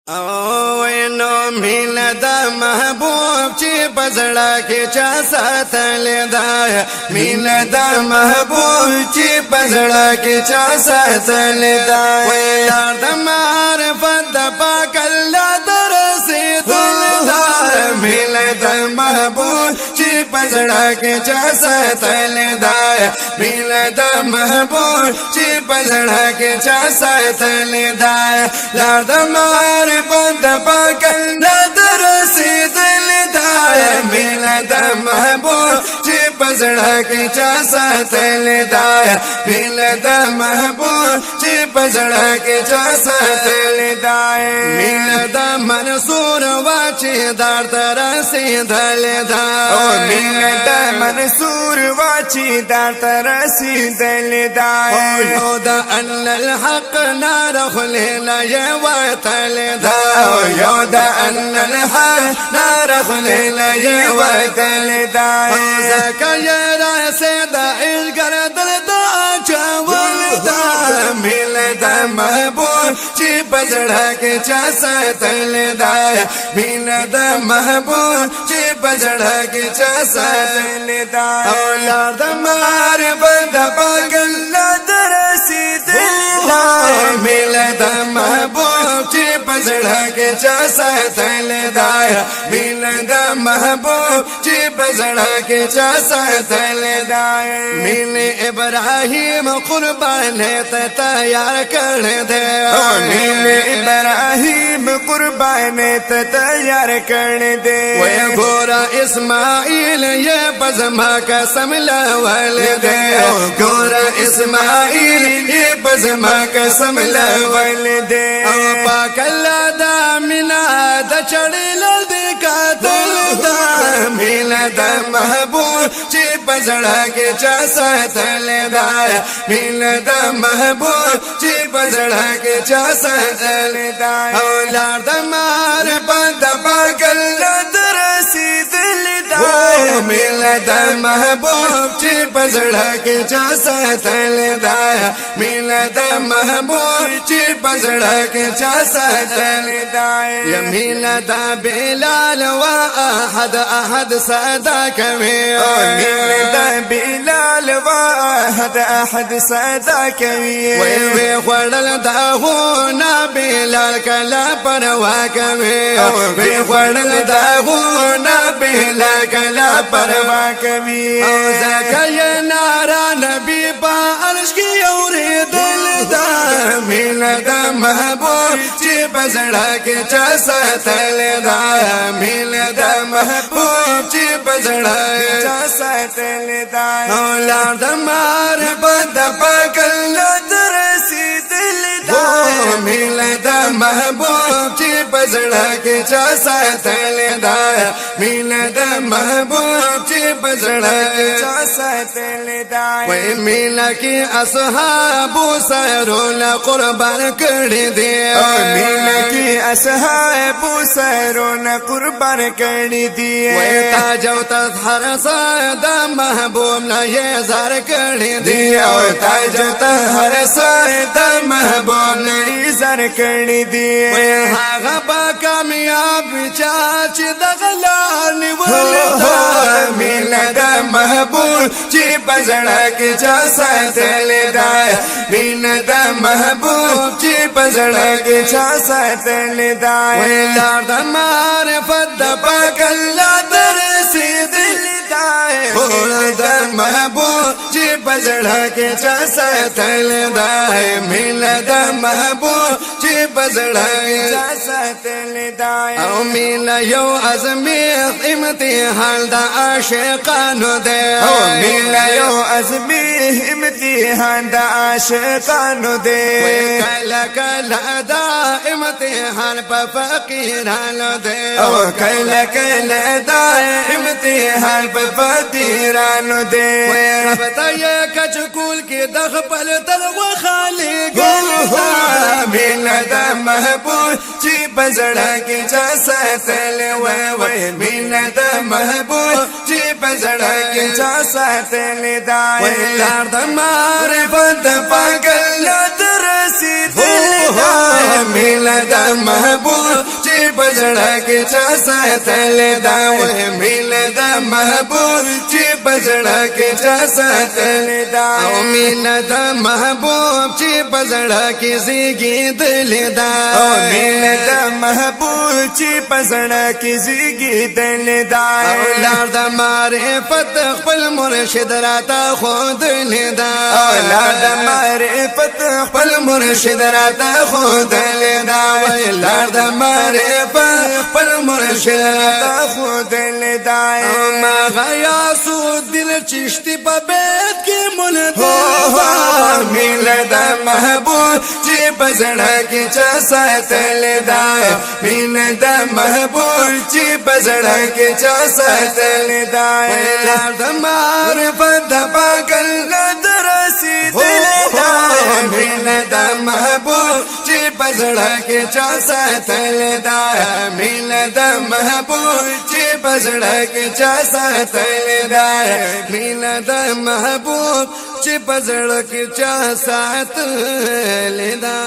नो मिला द महबूब ची पजड़ा के चा साथल दाय मिला द महबूब ची पजड़ा के चा साथल दाय यार दमार फद पाकल्ला तरसे दिल दाय मिला द महबूब ची पजड़ा के चा साथल दाय मिला द महबूब ची पजड़ा के चा साथल दाय यार दमार फद पाकल्ला तरसे दिल दाय मिला द महबूब ची पजड़ा के चा साथल दाय मिला द महबूब ची पजड़ा के चा साथल दाय मिला द मंसूर वाची दार तरसे दल दाय मिला द मंसूर वाची दार तरसे दल दाय योद अन الحق نار خلينا يا وتل दाय योद अन الحق نار خلينا يا وتل दाय زكايا سيدا القرد دا چاول دا मिला द महबूब ची पजड़ा के चा साथल दाय मिला द महबूब ची पजड़ा के चा साथल दाय औलाद मार बंद पागल्ला तरसी दिल दाय मिला द महबूब ची पजड़ा के चा साथल दाय मिला द महबूब ची पजड़ा के चा साथल दाय मिले इब्राहिम कुर्बान तैयार कर दे मिले इब्राहिम कुर्बान तैयार कर दे वे गोरा इस्माइल ये बज़मा कसम लवल दे गोरा इस्माइल ये बज़मा कसम लवल दे पाकल्ला दा मिना द चढ़ल दे का दिल दा मिला द महबूब ची पजड़ा के चा साथल दाय मिला द महबूब ची पजड़ा के चा साथल दाय औलाद मार बंद पागल्ला तरसी दिल दाय मिला द महबूब ची पजड़ा के चा साथल दाय मिला द महबूब ची पजड़ा के चा साथल दाय या मिला द बिलाल वा अहद सदा कवे मिला द बिलाल वा अहद सदा कवे वे खड़ल दागुना बिलाल कला परवा कवे वे खड़ल दागुना बिलाल कला परवा कवे ज़काया नारा नबी पा अर्श की और दिल दा मिला द महबूब ची पजड़ा के चा साथल दाय मिला द महबूब ची पजड़ा के चा साथल दाय औलाद मार बंद पागल्ला तरसी दिल दाय मिला द महबूब ची पजड़ा के चा साथल दाय मिला द महबूब ची पजड़ा के चा साथल दाय वे मिला की असहाबु सरोला कुर्बान कर दे मिला की असहाबु सरोला कुर्बान कर दिए वे ताजो तहर सादा महबूब न ये जार कर दिया ताजो तहर सादा महबूब न ये जार कर दिए वे हागा बा कामयाब चाच दगलान वलदा मिला द महबूब ची पजड़ा के चा साथल दाय मिला द महबूब ची पजड़ा के चा साथल दाय यार मार फद पागल्ला तरसी दिल दाय द महबूब ची पजड़ा के चा साथल दाय मिला द महबूब ची पजड़ा के चा साथल दाय او मिला यो अज़मी इम्तिहान दा आशिकानो दे मिला यो अज़मी इम्तिहान दा आशिकानो दे कला कला दा इम्तिहान पा फकीरानो दे कला कला दा इम्तिहान पा फकीरानो दे रबता ये कचकुल की दखपल तलवा खाली मिला द महबूब ची पजड़ा के चा साथल वे मिला द महबूब ची पजड़ा के चा साथल दाय यार मार बंद पागल्ला तरसी दिल दाय मिला द महबूब پزړه کې چا ساتل دا مینه د محبوب چې پزړه کې چا ساتل دا او مینه د محبوب چې پزړه کې زیږیدل دا او مینه د محبوب چې پزړه کې زیږیدل دا لار د معرفت خپل مرشد راته خودل دا لار د معرفت خپل مرشد راته خودل دا لار د معرفت خپل مرشد راته خودل دا ما غیاسو دل چشتی په بیت کې مولد مینه د محبوب چې پزړه کې چا ساتل دا مینه د محبوب چې پزړه کې چا ساتل دا لار د معرفت د پاکل درسیدل دا مینه د محبوب چې پزړه کې چا ساتل دا مینه د محبوب چې پزړه کې چا ساتل دا مینه د محبوب چې پزړه کې چا ساتل دا